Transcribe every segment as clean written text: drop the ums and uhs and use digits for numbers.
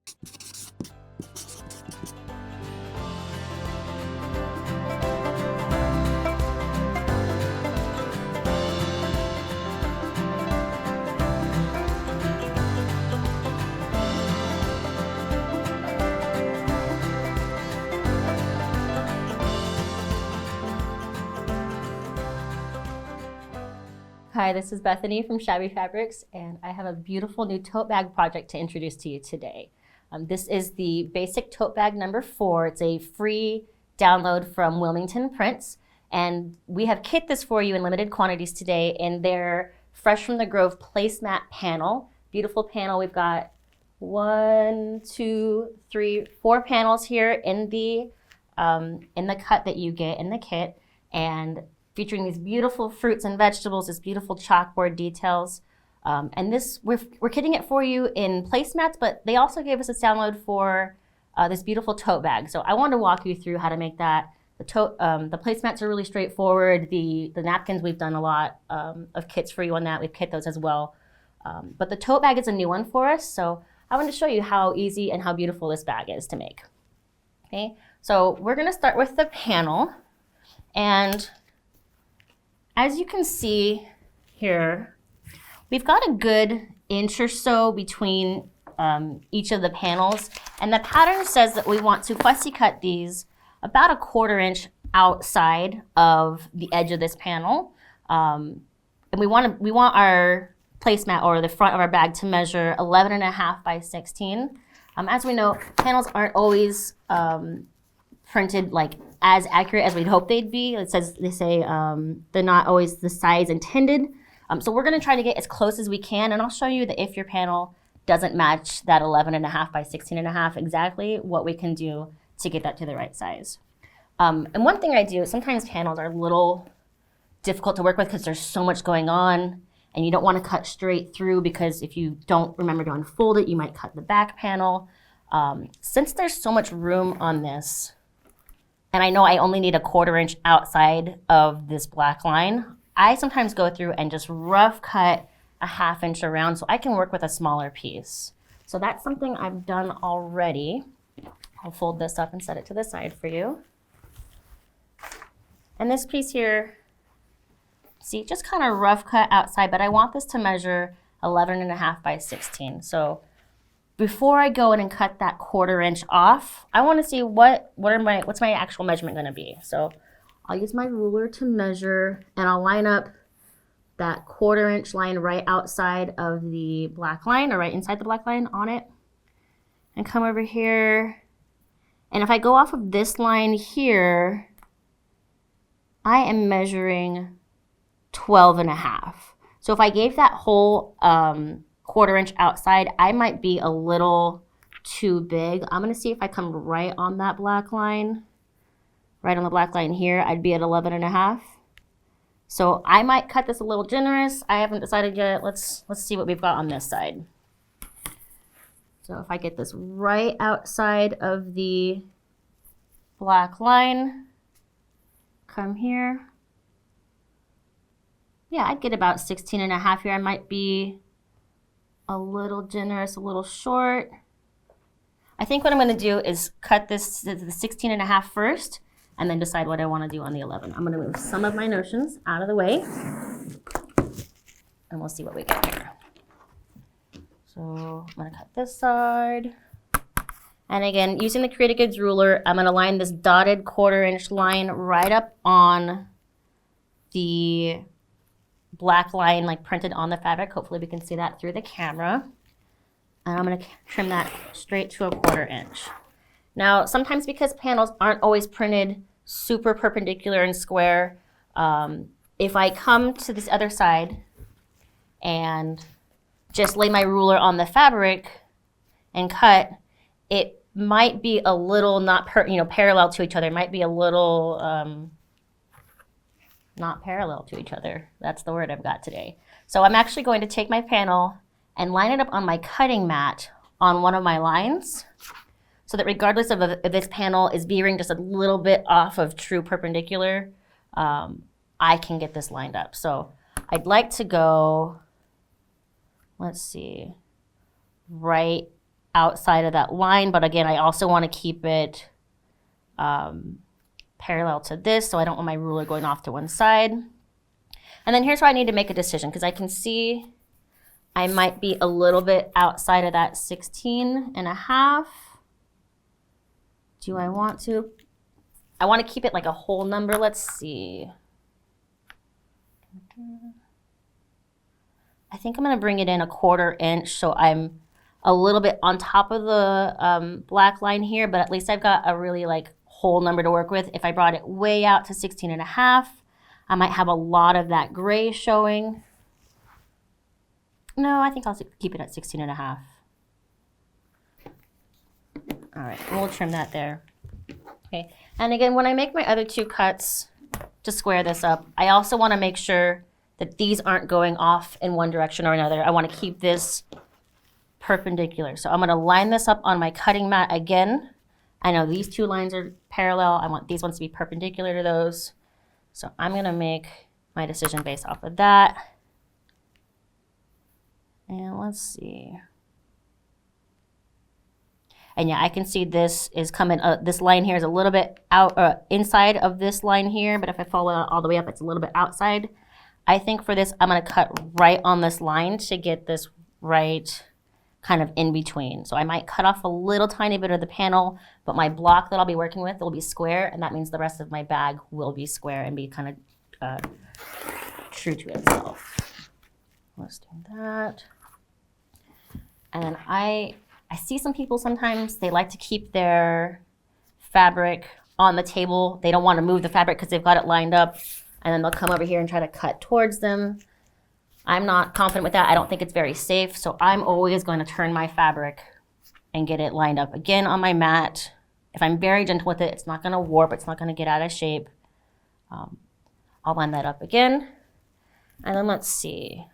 Hi, this is Bethany from Shabby Fabrics, and I have a beautiful new tote bag project to introduce to you today. This is the basic tote bag number 4. It's a free download from Wilmington Prints, and we have kit this for you in limited quantities today in their Fresh from the Grove placemat panel. Beautiful panel. We've got 1, 2, 3, 4 panels here in the cut that you get in the kit, and featuring these beautiful fruits and vegetables, this beautiful chalkboard details. And this, we're kitting it for you in placemats, but they also gave us a download for this beautiful tote bag. So I wanted to walk you through how to make that. The placemats are really straightforward. The napkins, we've done a lot of kits for you on that. We've kit those as well. But the tote bag is a new one for us. So I wanted to show you how easy and how beautiful this bag is to make. Okay, so we're gonna start with the panel. And as you can see here, we've got a good inch or so between each of the panels. And the pattern says that we want to fussy cut these about a 1/4 inch outside of the edge of this panel. And we want our placemat or the front of our bag to measure 11.5 by 16. As we know, panels aren't always printed like as accurate as we'd hope they'd be. They say they're not always the size intended. So we're gonna try to get as close as we can, and I'll show you that if your panel doesn't match that 11.5 by 16.5 exactly, what we can do to get that to the right size. And one thing I do, sometimes panels are a little difficult to work with because there's so much going on, and you don't wanna cut straight through because if you don't remember to unfold it, you might cut the back panel. Since there's so much room on this, and I know I only need a 1/4 inch outside of this black line, I sometimes go through and just rough cut a 1/2 inch around so I can work with a smaller piece. So that's something I've done already. I'll fold this up and set it to the side for you. And this piece here, see, just kind of rough cut outside, but I want this to measure 11.5 by 16. So before I go in and cut that 1/4 inch off, I want to see what's my actual measurement going to be. So I'll use my ruler to measure, and I'll line up that 1/4 inch line right outside of the black line, or right inside the black line on it, and come over here. And if I go off of this line here, I am measuring 12.5. So if I gave that whole 1/4 inch outside, I might be a little too big. I'm gonna see if I come right on that black line, right on the black line here, I'd be at 11.5. So I might cut this a little generous. I haven't decided yet. Let's see what we've got on this side. So if I get this right outside of the black line, come here. Yeah, I'd get about 16.5 here. I might be a little generous, a little short. I think what I'm gonna do is cut this to the 16.5 first, and then decide what I wanna do on the 11. I'm gonna move some of my notions out of the way, and we'll see what we get here. So I'm gonna cut this side. And again, using the Creative Goods ruler, I'm gonna line this dotted 1/4 inch line right up on the black line, like printed on the fabric. Hopefully we can see that through the camera. And I'm gonna trim that straight to a 1/4 inch. Now, sometimes because panels aren't always printed super perpendicular and square, if I come to this other side and just lay my ruler on the fabric and cut, it might be a little not parallel to each other. It might be a little not parallel to each other. That's the word I've got today. So I'm actually going to take my panel and line it up on my cutting mat on one of my lines, so that regardless of if this panel is veering just a little bit off of true perpendicular, I can get this lined up. So I'd like to go, let's see, right outside of that line, but again, I also want to keep it parallel to this, so I don't want my ruler going off to one side. And then here's where I need to make a decision, because I can see I might be a little bit outside of that 16.5. Do I want to? I want to keep it like a whole number. Let's see. I think I'm going to bring it in 1/4 inch, so I'm a little bit on top of the black line here, but at least I've got a really like whole number to work with. If I brought it way out to 16.5, I might have a lot of that gray showing. No, I think I'll keep it at 16.5. All right, we'll trim that there. Okay, and again, when I make my other 2 cuts to square this up, I also want to make sure that these aren't going off in one direction or another. I want to keep this perpendicular. So I'm going to line this up on my cutting mat again. I know these 2 lines are parallel. I want these ones to be perpendicular to those. So I'm going to make my decision based off of that. And let's see. And yeah, I can see this is coming, this line here is a little bit out, inside of this line here, but if I follow it all the way up, it's a little bit outside. I think for this, I'm gonna cut right on this line to get this right kind of in between. So I might cut off a little tiny bit of the panel, but my block that I'll be working with will be square, and that means the rest of my bag will be square and be kind of true to itself. Let's do that. And then I see some people sometimes, they like to keep their fabric on the table. They don't want to move the fabric because they've got it lined up, and then they'll come over here and try to cut towards them. I'm not confident with that. I don't think it's very safe, so I'm always going to turn my fabric and get it lined up again on my mat. If I'm very gentle with it, it's not going to warp, it's not going to get out of shape. I'll line that up again. And then let's see.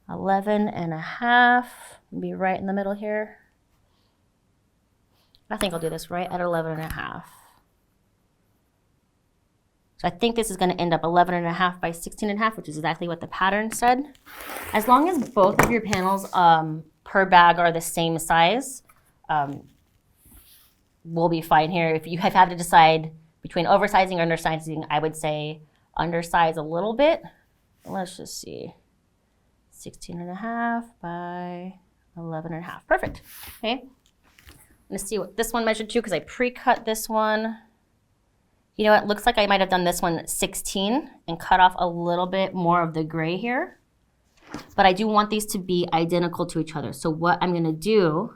11.5, be right in the middle here. I think I'll do this right at 11.5. So I think this is going to end up 11.5 by 16.5, which is exactly what the pattern said. As long as both of your panels per bag are the same size, we'll be fine here. If you have to decide between oversizing or undersizing, I would say undersize a little bit. Let's just see. 16.5 by 11.5. Perfect. Okay. Let's see what this one measured to, because I pre-cut this one. You know, it looks like I might have done this one 16 and cut off a little bit more of the gray here. But I do want these to be identical to each other. So what I'm going to do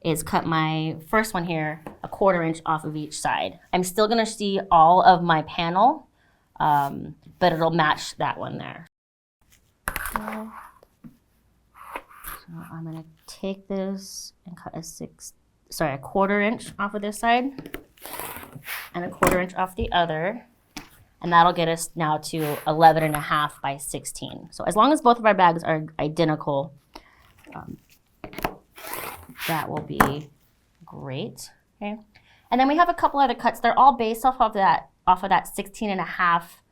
is cut my first one here 1/4 inch off of each side. I'm still going to see all of my panel, but it'll match that one there. So I'm going to take this and cut a 1/4 inch off of this side and 1/4 inch off the other. And that'll get us now to 11.5 by 16. So as long as both of our bags are identical, that will be great. Okay. And then we have a couple other cuts. They're all based off of that 16.5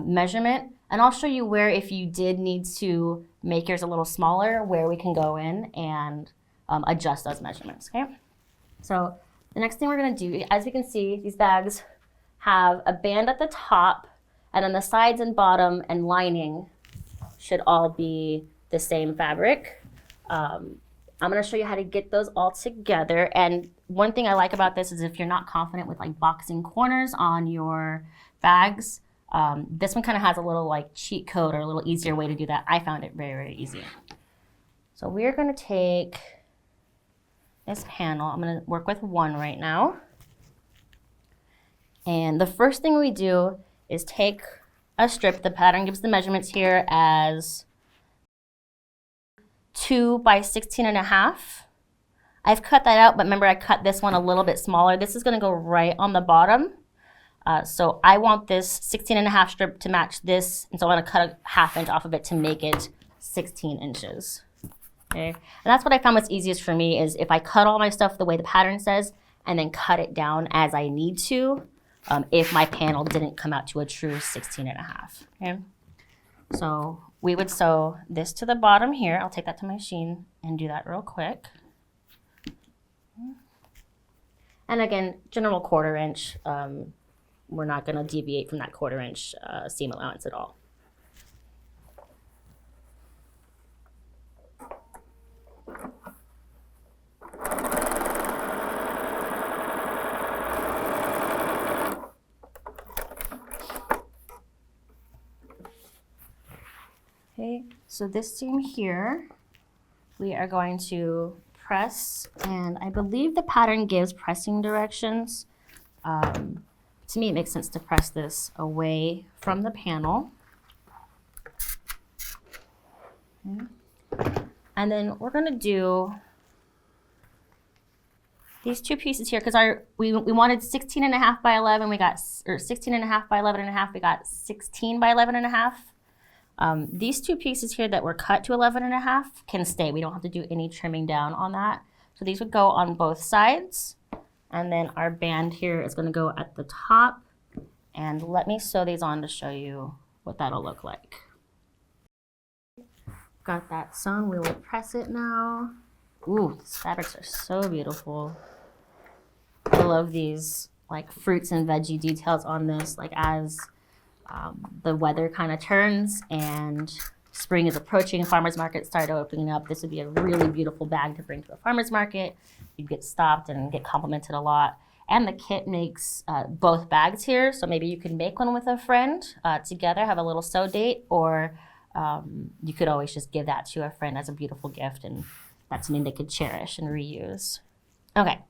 measurement. And I'll show you where, if you did need to make yours a little smaller, where we can go in and adjust those measurements, okay? So the next thing we're gonna do, as you can see, these bags have a band at the top, and then the sides and bottom and lining should all be the same fabric. I'm gonna show you how to get those all together. And one thing I like about this is if you're not confident with like boxing corners on your bags, this one kind of has a little like cheat code or a little easier way to do that. I found it very, very easy. So we're going to take this panel. I'm going to work with one right now. And the first thing we do is take a strip. The pattern gives the measurements here as 2 by 16.5. I've cut that out, but remember I cut this one a little bit smaller. This is going to go right on the bottom. So I want this 16.5 strip to match this, and so I'm going to cut a 1/2 inch off of it to make it 16 inches. Okay, and that's what I found was easiest for me, is if I cut all my stuff the way the pattern says, and then cut it down as I need to, if my panel didn't come out to a true 16.5. Okay, so we would sew this to the bottom here. I'll take that to my machine and do that real quick. And again, general 1/4 inch. We're not going to deviate from that 1/4 inch seam allowance at all. Okay, so this seam here, we are going to press, and I believe the pattern gives pressing directions. To me, it makes sense to press this away from the panel. Okay. And then we're going to do these 2 pieces here because we wanted 16.5 by 11. We got, or 16.5 by 11.5. We got 16 by 11.5. These 2 pieces here that were cut to 11.5 can stay. We don't have to do any trimming down on that. So these would go on both sides. And then our band here is going to go at the top. And let me sew these on to show you what that'll look like. Got that sewn. We will press it now. Ooh, these fabrics are so beautiful. I love these like fruits and veggie details on this. Like as the weather kind of turns and spring is approaching, farmers markets start opening up, this would be a really beautiful bag to bring to a farmers market. You'd get stopped and get complimented a lot. And the kit makes both bags here, so maybe you can make one with a friend together, have a little sew date, or you could always just give that to a friend as a beautiful gift, and that's something they could cherish and reuse. Okay,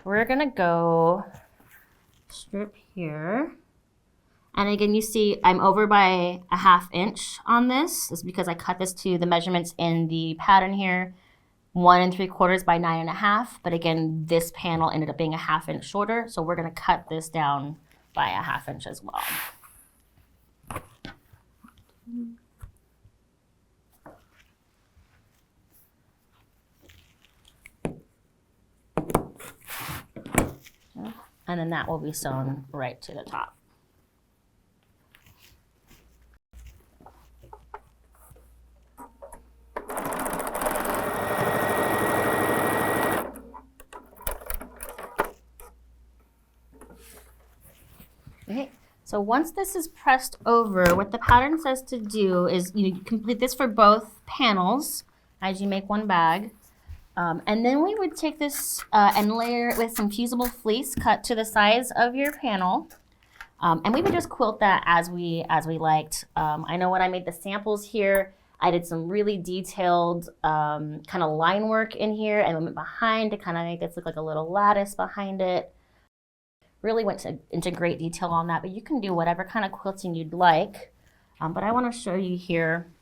we're gonna go strip here. And again, you see I'm over by 1/2 inch on this. This is because I cut this to the measurements in the pattern here, 1 3/4 by 9.5. But again, this panel ended up being 1/2 inch shorter. So we're gonna cut this down by 1/2 inch as well. And then that will be sewn right to the top. Okay, so once this is pressed over, what the pattern says to do is you complete this for both panels as you make one bag. And then we would take this and layer it with some fusible fleece cut to the size of your panel. And we would just quilt that as we liked. I know when I made the samples here, I did some really detailed kind of line work in here and went behind to kind of make this look like a little lattice behind it. Really went into great detail on that, but you can do whatever kind of quilting you'd like. But I want to show you here.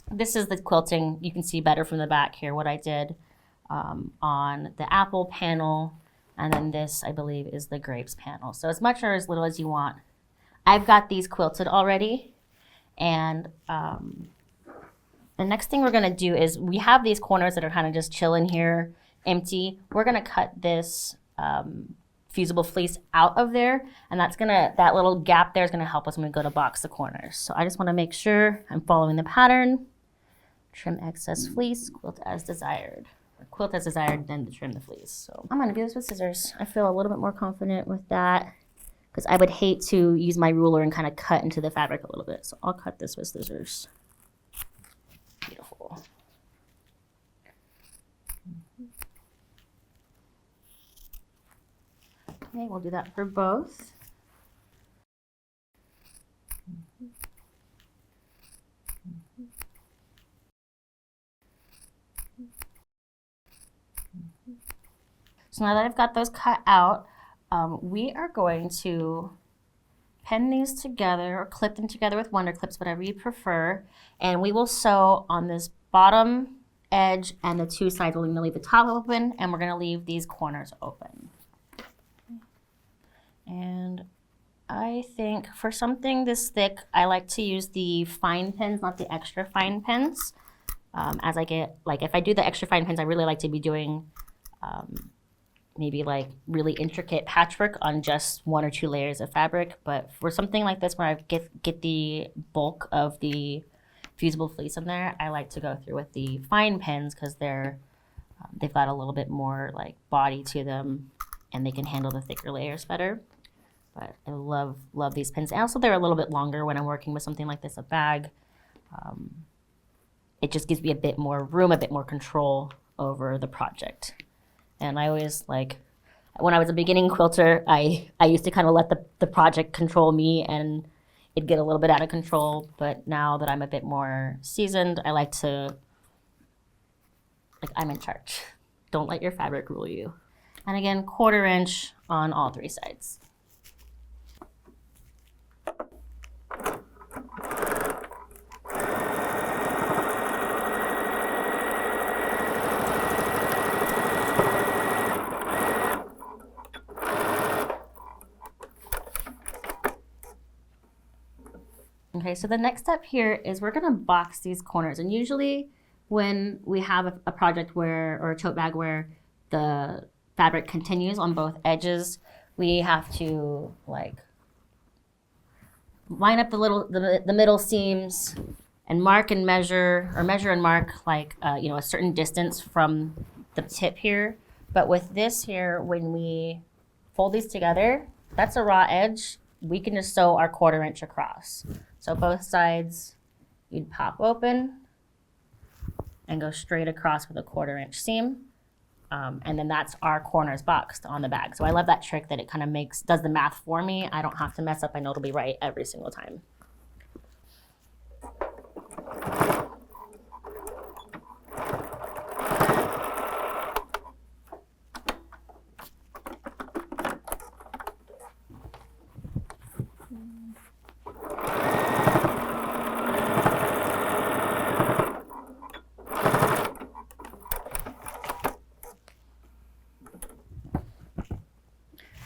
This is the quilting. You can see better from the back here what I did on the apple panel, and then this, I believe, is the grapes panel. So as much or as little as you want. I've got these quilted already, and the next thing we're going to do is we have these corners that are kind of just chilling here, empty. We're going to cut this fusible fleece out of there, and that little gap there is going to help us when we go to box the corners. So I just want to make sure I'm following the pattern. Trim excess fleece, quilt as desired. Or quilt as desired, then to trim the fleece. So I'm going to do this with scissors. I feel a little bit more confident with that because I would hate to use my ruler and kind of cut into the fabric a little bit. So I'll cut this with scissors. Beautiful. Okay, we'll do that for both. So now that I've got those cut out, we are going to pin these together or clip them together with Wonder Clips, whatever you prefer. And we will sew on this bottom edge and the 2 sides. We're going to leave the top open and we're going to leave these corners open. And I think for something this thick, I like to use the fine pins, not the extra fine pins. As I get, like if I do the extra fine pins, I really like to be doing maybe like really intricate patchwork on just 1 or 2 layers of fabric. But for something like this where I get the bulk of the fusible fleece in there, I like to go through with the fine pins because they've got a little bit more like body to them and they can handle the thicker layers better. But I love these pins. And also they're a little bit longer when I'm working with something like this, a bag. It just gives me a bit more room, a bit more control over the project. And I always like, when I was a beginning quilter, I used to kind of let the project control me and it'd get a little bit out of control. But now that I'm a bit more seasoned, I like to, like, I'm in charge. Don't let your fabric rule you. And again, 1/4 inch on all 3 sides. Okay, so the next step here is we're gonna box these corners. And usually when we have a project or a tote bag where the fabric continues on both edges, we have to like line up the middle seams and mark and measure, or measure and mark like a certain distance from the tip here. But with this here, when we fold these together, that's a raw edge. We can just sew our 1/4 inch across. So both sides, you'd pop open and go straight across with a 1/4 inch seam. And then that's our corners boxed on the bag. So I love that trick that it kind of does the math for me. I don't have to mess up. I know it'll be right every single time.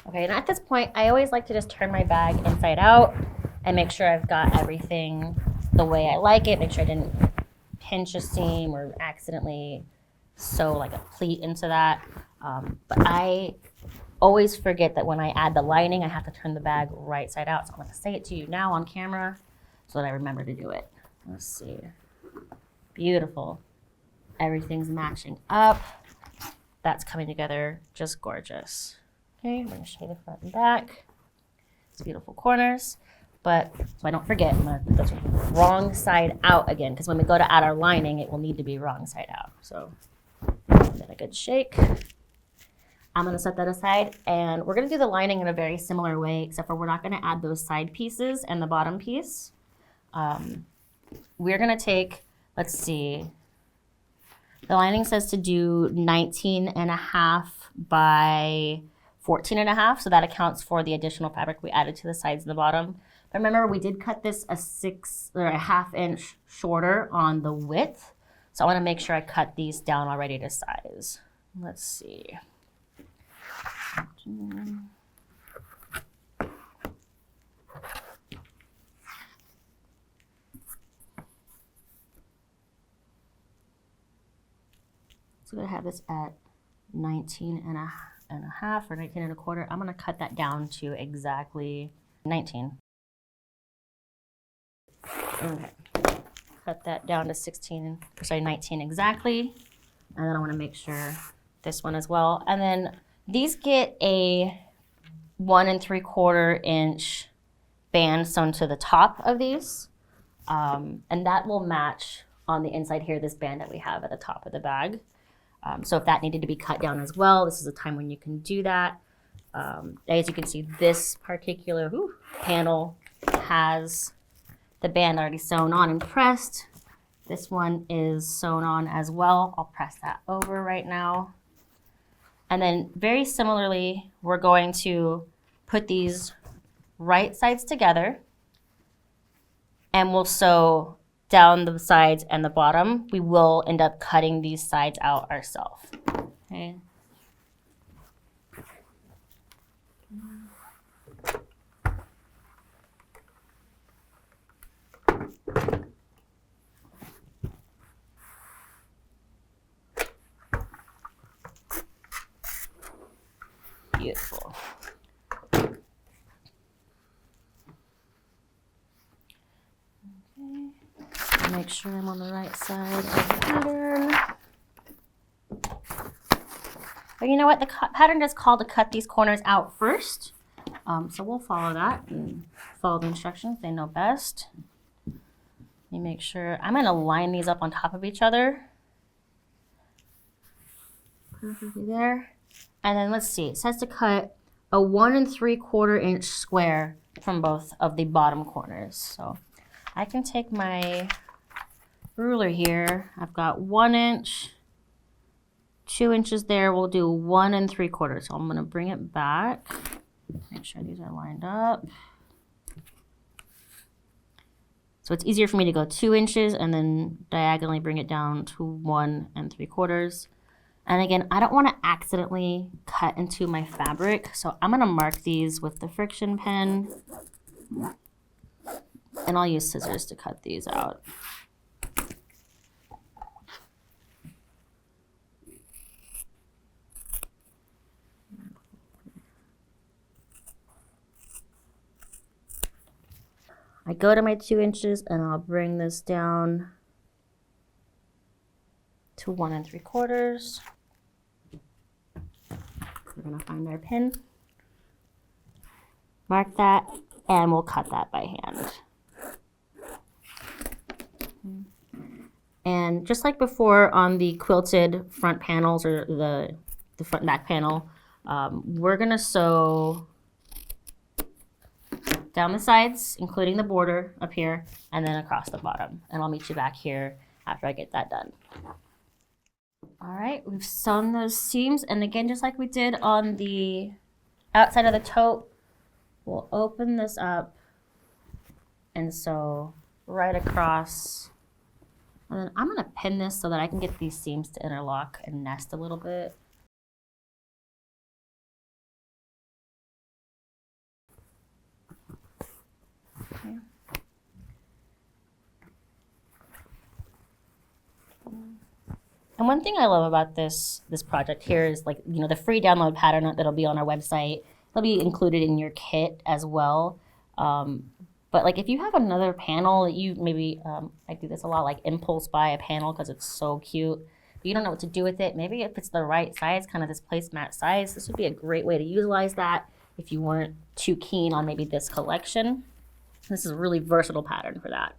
Okay, and at this point, I always like to just turn my bag inside out and make sure I've got everything the way I like it, make sure I didn't pinch a seam or accidentally sew like a pleat into that. But I always forget that when I add the lining, I have to turn the bag right side out. So I'm gonna say it to you now on camera so that I remember to do it. Let's see. Beautiful. Everything's matching up. That's coming together just gorgeous. Okay, I'm going to show you the front and back. It's beautiful corners, but so I don't forget, I'm going to put this wrong side out again, because when we go to add our lining, it will need to be wrong side out. So give it a good shake. I'm going to set that aside, and we're going to do the lining in a very similar way, except for we're not going to add those side pieces and the bottom piece. We're going to take, let's see, the lining says to do 19.5 by 14.5, so that accounts for the additional fabric we added to the sides and the bottom. But remember, we did cut this a 1/2 inch shorter on the width, so I want to make sure I cut these down already to size. Let's see. So I'm going to have this at 19.5 or 19.25. I'm going to cut that down to exactly 19. Okay. Cut that down to 19 exactly. And then I want to make sure this one as well. And then these get a 1 3/4 inch band sewn to the top of these. And that will match on the inside here, this band that we have at the top of the bag. So if that needed to be cut down as well, this is a time when you can do that. As you can see, this particular panel has the band already sewn on and pressed. This one is sewn on as well. I'll press that over right now. And then very similarly, we're going to put these right sides together and we'll sew down the sides and the bottom. We will end up cutting these sides out ourselves. Okay. Beautiful. Make make sure I'm on the right side of the pattern. But you know what? The pattern is called to cut these corners out first. So we'll follow that and follow the instructions. They know best. Let me make sure. I'm going to line these up on top of each other. Perfectly there. And then let's see. It says to cut a 1 3/4 inch square from both of the bottom corners. So I can take my ruler here. I've got 1 inch, 2 inches there. We'll do 1 3/4. So I'm going to bring it back. Make sure these are lined up. So it's easier for me to go 2 inches and then diagonally bring it down to 1 3/4. And again, I don't want to accidentally cut into my fabric. So I'm going to mark these with the friction pen. And I'll use scissors to cut these out. I go to my 2 inches and I'll bring this down to 1 3/4. We're gonna find our pin, mark that, and we'll cut that by hand. And just like before on the quilted front panels or the front and back panel, we're gonna sew down the sides, including the border up here, and then across the bottom. And I'll meet you back here after I get that done. All right, we've sewn those seams. And again, just like we did on the outside of the tote, we'll open this up and sew right across. And then I'm gonna pin this so that I can get these seams to interlock and nest a little bit. Okay. And one thing I love about this project here is, like, you know, the free download pattern that'll be on our website. It'll be included in your kit as well. But like if you have another panel that you maybe, I do this a lot, like impulse buy a panel because it's so cute, but you don't know what to do with it. Maybe if it's the right size, kind of this placemat size, this would be a great way to utilize that if you weren't too keen on maybe this collection. This is a really versatile pattern for that.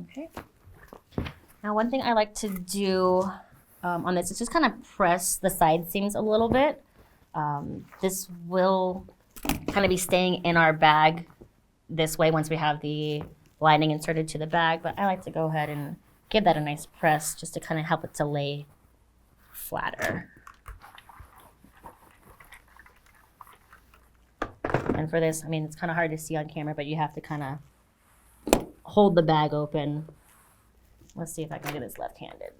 Okay. Now one thing I like to do on this is just kind of press the side seams a little bit. This will kind of be staying in our bag this way once we have the lining inserted to the bag, but I like to go ahead and give that a nice press just to kind of help it to lay flatter. And for this, I mean, it's kind of hard to see on camera, but you have to kind of hold the bag open. Let's see if I can do this left-handed.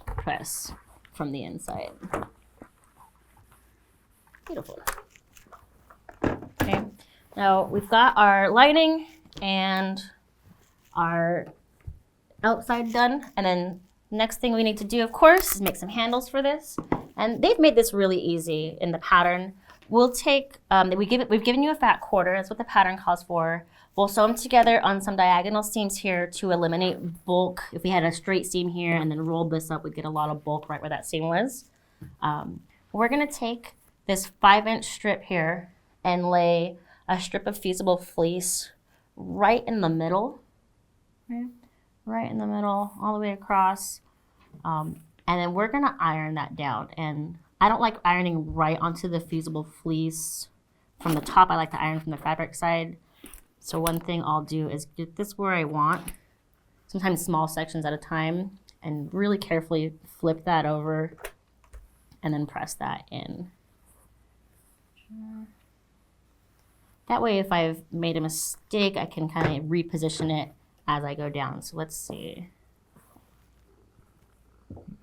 Press from the inside. Beautiful. Okay, now we've got our lining and our outside done, and then next thing we need to do, of course, is make some handles for this. And they've made this really easy in the pattern. We'll take, we've given you a fat quarter, that's what the pattern calls for. We'll sew them together on some diagonal seams here to eliminate bulk. If we had a straight seam here and then rolled this up, we'd get a lot of bulk right where that seam was. We're gonna take this 5-inch strip here and lay a strip of fusible fleece right in the middle, right in the middle, all the way across. And then we're gonna iron that down. And I don't like ironing right onto the fusible fleece from the top. I like to iron from the fabric side. So one thing I'll do is get this where I want, sometimes small sections at a time, and really carefully flip that over and then press that in. That way if I've made a mistake, I can kind of reposition it as I go down. So let's see.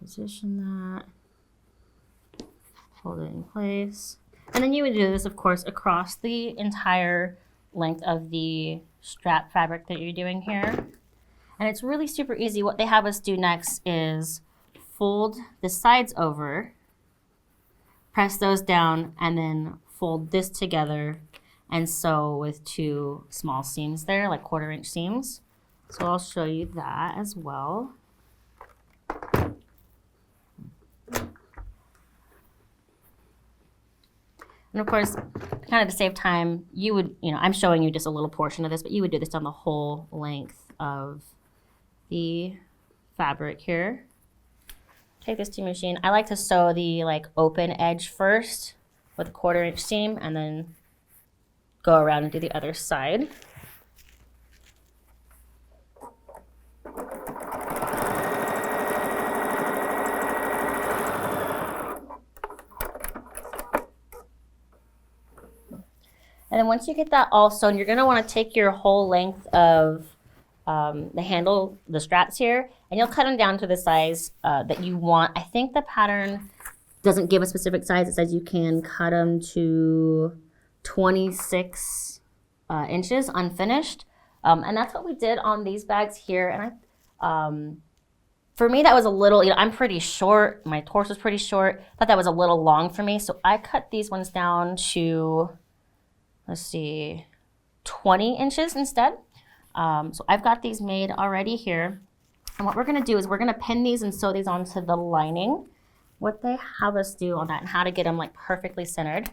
Position that. Hold it in place. And then you would do this, of course, across the entire length of the strap fabric that you're doing here. And it's really super easy. What they have us do next is fold the sides over, press those down, and then fold this together and sew with 2 small seams there, like 1/4 inch seams. So I'll show you that as well. And of course, kind of to save time, you would, I'm showing you just a little portion of this, but you would do this on the whole length of the fabric here. Take this to your machine. I like to sew the open edge first with a 1/4 inch seam and then go around and do the other side. And then once you get that all sewn, you're going to want to take your whole length of the handle, the straps here, and you'll cut them down to the size that you want. I think the pattern doesn't give a specific size. It says you can cut them to 26 inches unfinished. And that's what we did on these bags here. And for me, that was a little, I'm pretty short. My torso is pretty short. I thought that was a little long for me. So I cut these ones down to, let's see, 20 inches instead. So I've got these made already here. And what we're going to do is we're going to pin these and sew these onto the lining. What they have us do on that and how to get them perfectly centered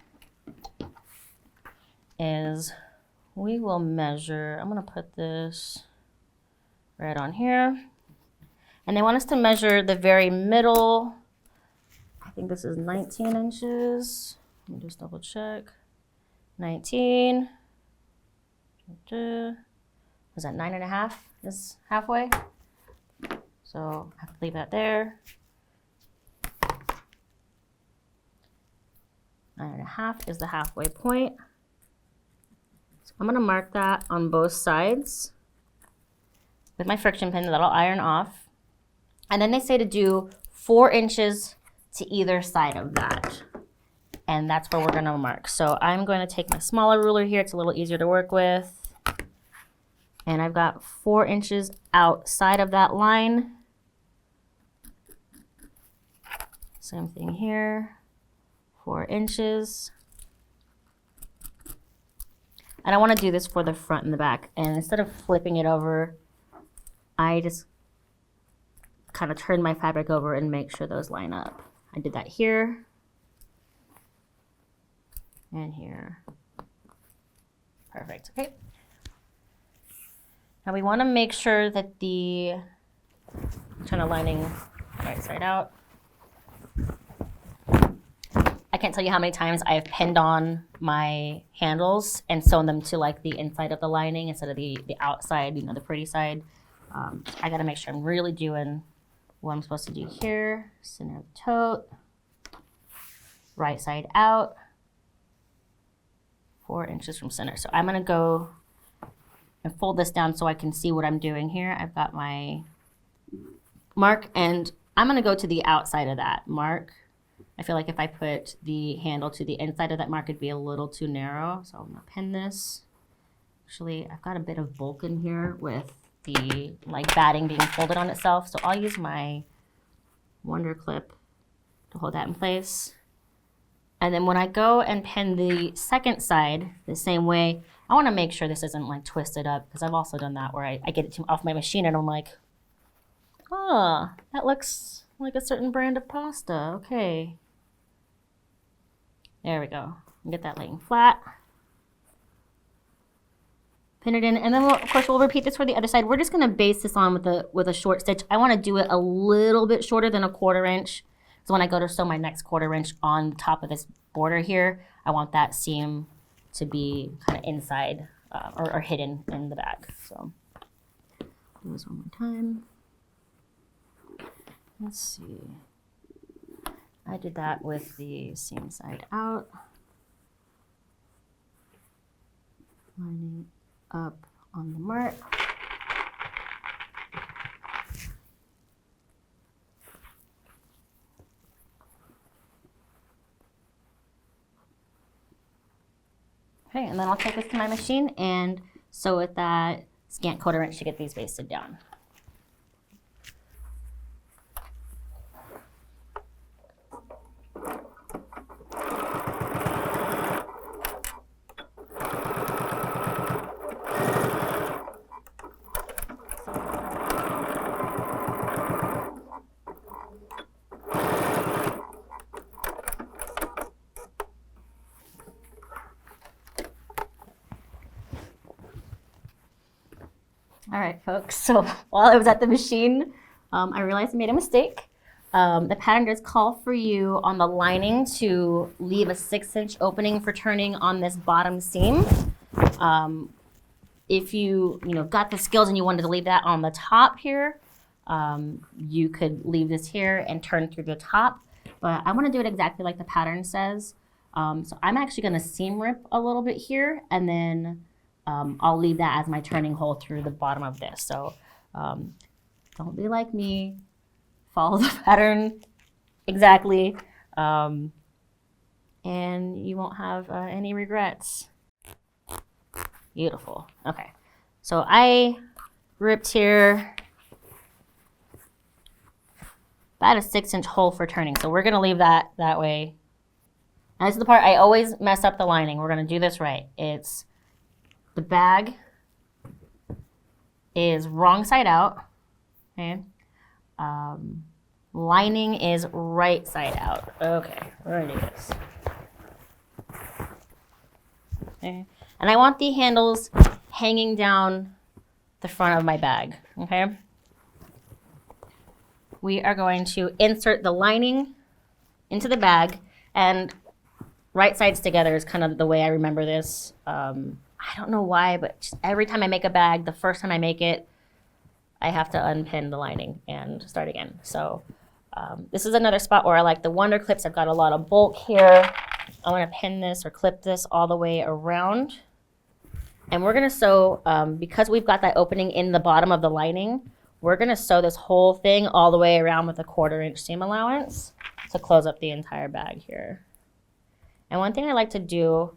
is we will measure, I'm going to put this right on here. And they want us to measure the very middle. I think this is 19 inches. Let me just double check. 19. Was that 9.5 is halfway? So I have to leave that there. 9.5 is the halfway point. So I'm going to mark that on both sides with my friction pin that I'll iron off. And then they say to do 4 inches to either side of that. And that's where we're going to mark. So I'm going to take my smaller ruler here. It's a little easier to work with. And I've got 4 inches outside of that line. Same thing here, 4 inches. And I want to do this for the front and the back. And instead of flipping it over, I just kind of turn my fabric over and make sure those line up. I did that here and here. Perfect. Okay. Now we want to make sure that turn the lining right side out. I can't tell you how many times I have pinned on my handles and sewn them to the inside of the lining instead of the outside, the pretty side. I got to make sure I'm really doing what I'm supposed to do here. Center of the tote, right side out, 4 inches from center. So I'm going to go and fold this down so I can see what I'm doing here. I've got my mark and I'm going to go to the outside of that mark. I feel like if I put the handle to the inside of that mark, it'd be a little too narrow. So I'm going to pin this. Actually, I've got a bit of bulk in here with the batting being folded on itself. So I'll use my Wonder Clip to hold that in place. And then when I go and pin the second side the same way, I want to make sure this isn't twisted up because I've also done that where I get it off my machine and I'm like, oh, that looks like a certain brand of pasta. Okay. There we go. Get that laying flat. Pin it in, and then of course we'll repeat this for the other side. We're just going to base this on with a short stitch. I want to do it a little bit shorter than 1/4 inch. So when I go to sew my next 1/4 inch on top of this border here, I want that seam to be kind of inside or hidden in the back. So do this one more time. Let's see. I did that with the seam side out. Lining up on the mark. Okay, and then I'll take this to my machine and sew with that scant quarter inch to get these basted down. All right, folks, so while I was at the machine, I realized I made a mistake. The pattern does call for you on the lining to leave a 6-inch opening for turning on this bottom seam. If you got the skills and you wanted to leave that on the top here, you could leave this here and turn through the top. But I want to do it exactly like the pattern says. So I'm actually going to seam rip a little bit here, and then I'll leave that as my turning hole through the bottom of this. So don't be like me. Follow the pattern exactly, and you won't have any regrets. Beautiful. Okay, so I ripped here about a 6-inch hole for turning. So we're gonna leave that way. Now, this is the part I always mess up the lining. We're gonna do this right. It's the bag is wrong side out, okay? Lining is right side out. Okay, we're gonna do this. Okay, and I want the handles hanging down the front of my bag, okay? We are going to insert the lining into the bag, and right sides together is kind of the way I remember this. I don't know why, but just every time I make a bag, the first time I make it, I have to unpin the lining and start again. So this is another spot where I like the Wonder Clips. I've got a lot of bulk here. I'm gonna pin this or clip this all the way around. And we're gonna sew, because we've got that opening in the bottom of the lining, we're gonna sew this whole thing all the way around with a 1/4 inch seam allowance to close up the entire bag here. And one thing I like to do,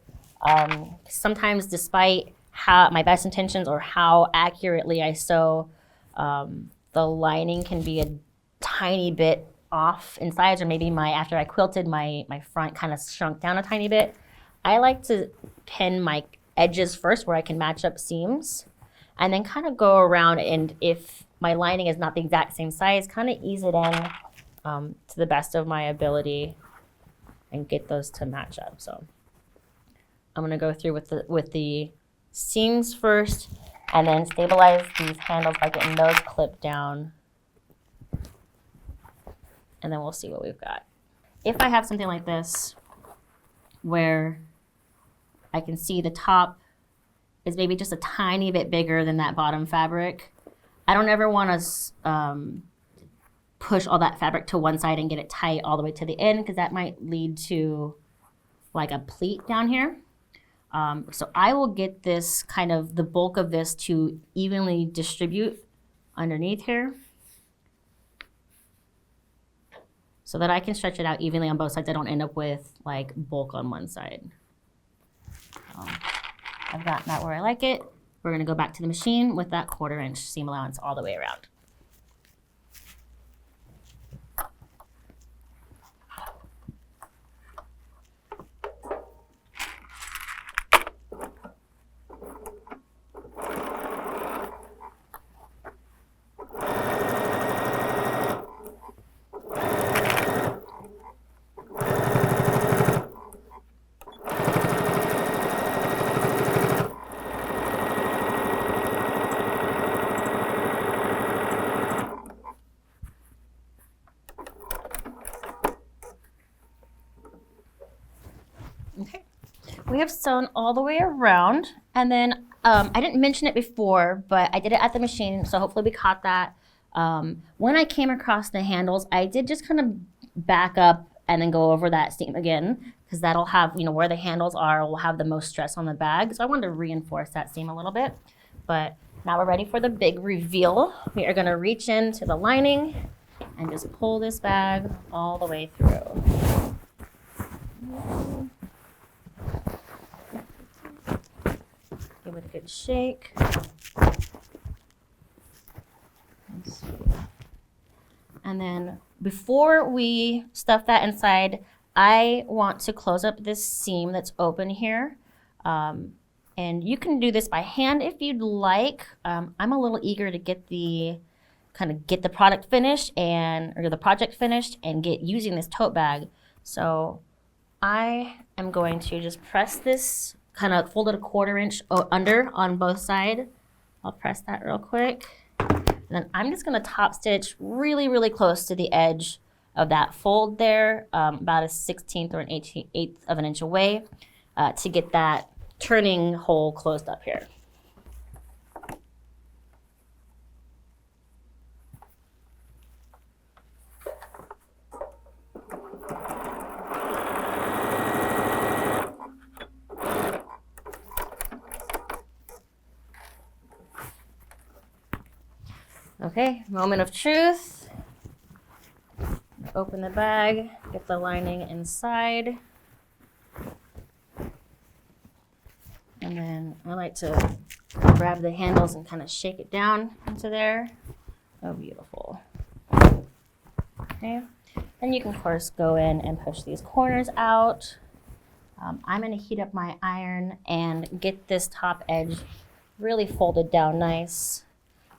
sometimes despite how my best intentions or how accurately I sew, the lining can be a tiny bit off in size, or maybe after I quilted, my front kind of shrunk down a tiny bit. I like to pin my edges first where I can match up seams, and then kind of go around, and if my lining is not the exact same size, kind of ease it in to the best of my ability and get those to match up. So I'm gonna go through with the seams first, and then stabilize these handles by getting those clipped down. And then we'll see what we've got. If I have something like this, where I can see the top is maybe just a tiny bit bigger than that bottom fabric, I don't ever want to push all that fabric to one side and get it tight all the way to the end, because that might lead to like a pleat down here. So I will get this kind of the bulk of this to evenly distribute underneath here, so that I can stretch it out evenly on both sides. I don't end up with like bulk on one side. I've got that where I like it. We're gonna go back to the machine with that 1/4 inch seam allowance all the way around. Okay, we have sewn all the way around, and then I didn't mention it before, but I did it at the machine, so hopefully we caught that. When I came across the handles, I did just kind of back up and then go over that seam again, because that'll have, where the handles are will have the most stress on the bag. So I wanted to reinforce that seam a little bit. But now we're ready for the big reveal. We are gonna reach into the lining and just pull this bag all the way through. Give it a good shake. Let's see. And then before we stuff that inside, I want to close up this seam that's open here. And you can do this by hand if you'd like. I'm a little eager to get the product finished or the project finished and get using this tote bag. So I am going to just press this, kind of fold it a 1/4 inch under on both sides. I'll press that real quick. And then I'm just gonna top stitch really, really close to the edge of that fold there, about a 1/16 or an 1/8 of an inch away, to get that turning hole closed up here. Okay, moment of truth. Open the bag, get the lining inside. And then I like to grab the handles and kind of shake it down into there. Oh, beautiful. Okay, then you can of course go in and push these corners out. I'm gonna heat up my iron and get this top edge really folded down nice.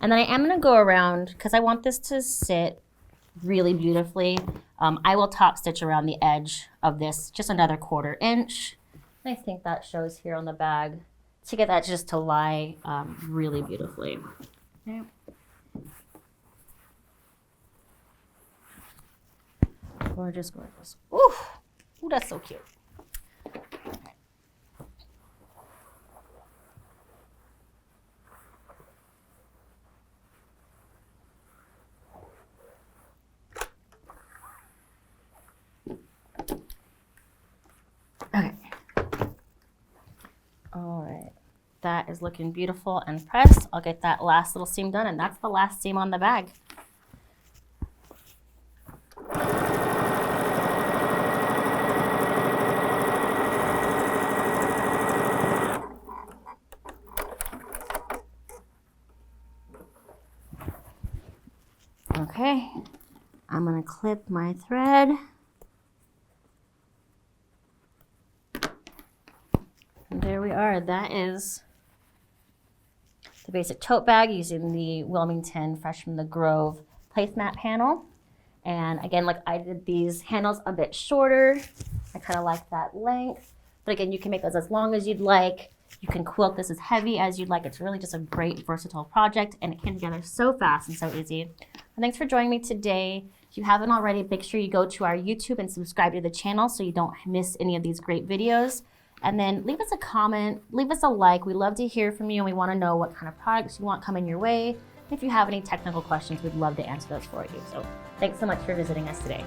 And then I am gonna go around, because I want this to sit really beautifully. I will top stitch around the edge of this, just another 1/4 inch. I think that shows here on the bag, to get that just to lie really beautifully. Okay. Gorgeous, gorgeous. Ooh, ooh, that's so cute. Okay. All right. That is looking beautiful and pressed. I'll get that last little seam done, and that's the last seam on the bag. Okay. I'm going to clip my thread. There we are. That is the basic tote bag using the Wilmington Fresh from the Grove placemat panel. And again, like I did these handles a bit shorter. I kind of like that length. But again, you can make those as long as you'd like. You can quilt this as heavy as you'd like. It's really just a great versatile project, and it came together so fast and so easy. And thanks for joining me today. If you haven't already, make sure you go to our YouTube and subscribe to the channel so you don't miss any of these great videos. And then leave us a comment, leave us a like. We love to hear from you, and we want to know what kind of products you want coming your way. If you have any technical questions, we'd love to answer those for you. So thanks so much for visiting us today.